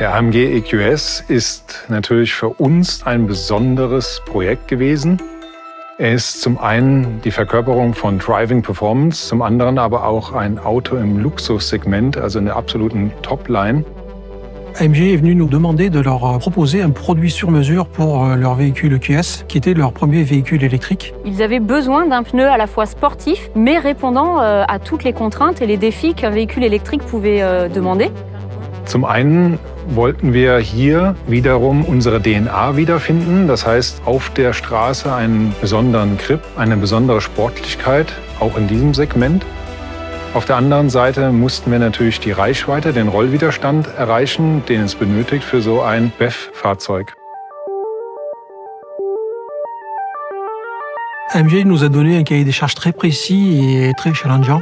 Der AMG EQS ist natürlich für uns ein besonderes Projekt gewesen. Er ist zum einen die Verkörperung von Driving Performance, zum anderen aber auch ein Auto im Luxussegment, also in der absoluten Topline. AMG est venu nous demander de leur proposer un produit sur mesure pour leur véhicule EQS, qui était leur premier véhicule électrique. Ils avaient besoin d'un pneu à la fois sportif, mais répondant à toutes les contraintes et les défis qu'un véhicule électrique pouvait demander. Zum einen wollten wir hier wiederum unsere DNA wiederfinden, das heißt auf der Straße einen besonderen Grip, eine besondere Sportlichkeit, auch in diesem Segment. Auf der anderen Seite mussten wir natürlich die Reichweite, den Rollwiderstand erreichen, den es benötigt für so ein BEV-Fahrzeug. AMG nous a donné un cahier des charges très précis et très challengeant.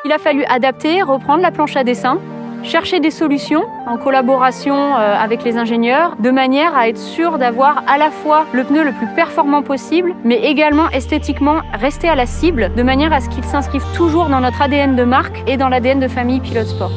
Il a fallu adapter, reprendre la planche à dessin, chercher des solutions en collaboration avec les ingénieurs, de manière à être sûr d'avoir à la fois le pneu le plus performant possible, mais également esthétiquement rester à la cible, de manière à ce qu'il s'inscrive toujours dans notre ADN de marque et dans l'ADN de famille Pilote Sport.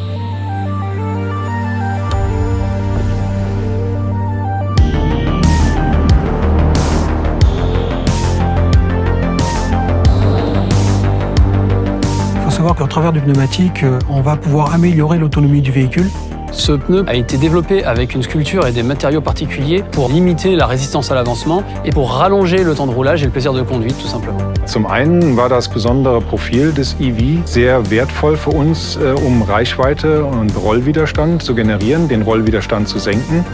Il faut savoir qu'au travers du pneumatique, on va pouvoir améliorer l'autonomie du véhicule. Ce pneu a été développé avec une sculpture et des matériaux particuliers pour limiter la résistance à l'avancement et pour rallonger le temps de roulage et le plaisir de conduite, tout simplement. Zum einen war das besondere Profil des EV sehr wertvoll für uns, um Reichweite und Rollwiderstand zu generieren, den Rollwiderstand zu senken.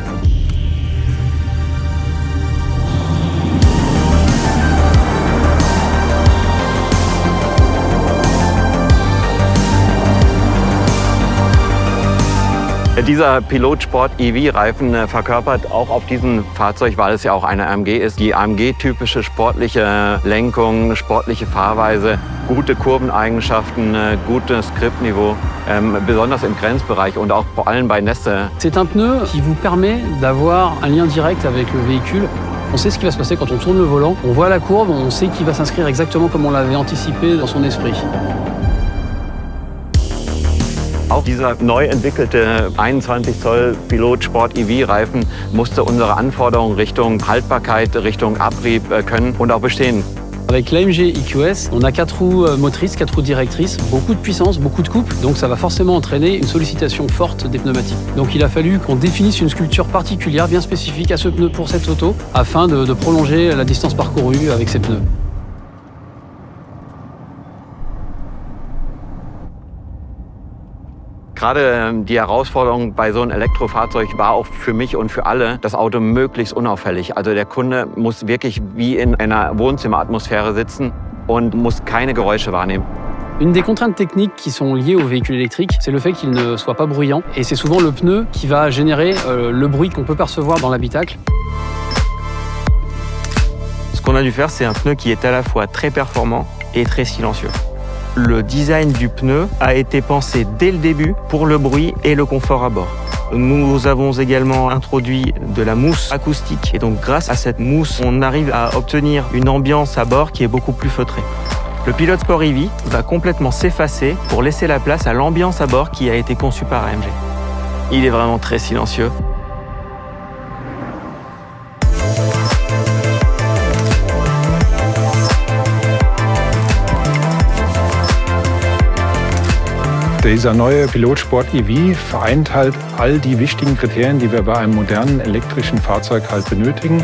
Dieser Pilot Sport EV-Reifen verkörpert auch auf diesem Fahrzeug, weil es ja auch eine AMG ist, die AMG-typische sportliche Lenkung, sportliche Fahrweise, gute Kurveneigenschaften, gutes Gripniveau, besonders im Grenzbereich und auch vor allem bei Nässe. C'est un pneu qui vous permet d'avoir un lien direct avec le véhicule. On sait ce qui va se passer quand on tourne le volant, on voit la courbe, on sait qu'il va s'inscrire exactement comme on l'avait anticipé dans son esprit. Auch dieser neu entwickelte 21 Zoll Pilot Sport EV-Reifen musste unsere Anforderungen Richtung Haltbarkeit, Richtung Abrieb können und auch bestehen. Avec l'AMG EQS, on a 4 roues motrices, 4 roues directrices, beaucoup de puissance, beaucoup de couple, donc ça va forcément entraîner une sollicitation forte des pneumatiques. Donc il a fallu qu'on définisse une sculpture particulière, bien spécifique à ce pneu pour cette auto, afin de prolonger la distance parcourue avec ces pneus. Gerade die Herausforderung bei so einem Elektrofahrzeug war auch für mich und für alle, das Auto möglichst unauffällig. Also der Kunde muss wirklich wie in einer Wohnzimmeratmosphäre sitzen und muss keine Geräusche wahrnehmen. Une des contraintes techniques qui sont liées au véhicule électrique, c'est le fait qu'il ne soit pas bruyant. Et c'est souvent le pneu qui va générer le bruit qu'on peut percevoir dans l'habitacle. Ce qu'on a dû faire, c'est un pneu qui est à la fois très performant et très silencieux. Le design du pneu a été pensé dès le début pour le bruit et le confort à bord. Nous avons également introduit de la mousse acoustique et donc grâce à cette mousse, on arrive à obtenir une ambiance à bord qui est beaucoup plus feutrée. Le Pilot Sport EV va complètement s'effacer pour laisser la place à l'ambiance à bord qui a été conçue par AMG. Il est vraiment très silencieux. Dieser neue Pilot Sport EV vereint halt all die wichtigen Kriterien, die wir bei einem modernen elektrischen Fahrzeug halt benötigen.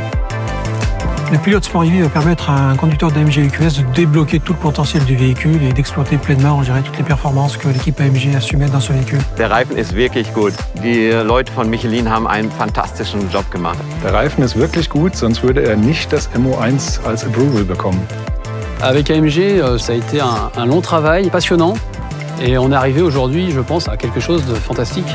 Le Pilot Sport EV va permettre à un conducteur d'AMG EQS de débloquer tout le potentiel du véhicule et d'exploiter pleinement, je dirais, toutes les performances que l'équipe AMG a su mettre dans ce véhicule. Der Reifen ist wirklich gut. Die Leute von Michelin haben einen fantastischen Job gemacht. Der Reifen ist wirklich gut, sonst würde er nicht das MO1 als Approval bekommen. Avec AMG, ça a été un long travail, passionnant. Et on est arrivé aujourd'hui, je pense, à quelque chose de fantastique.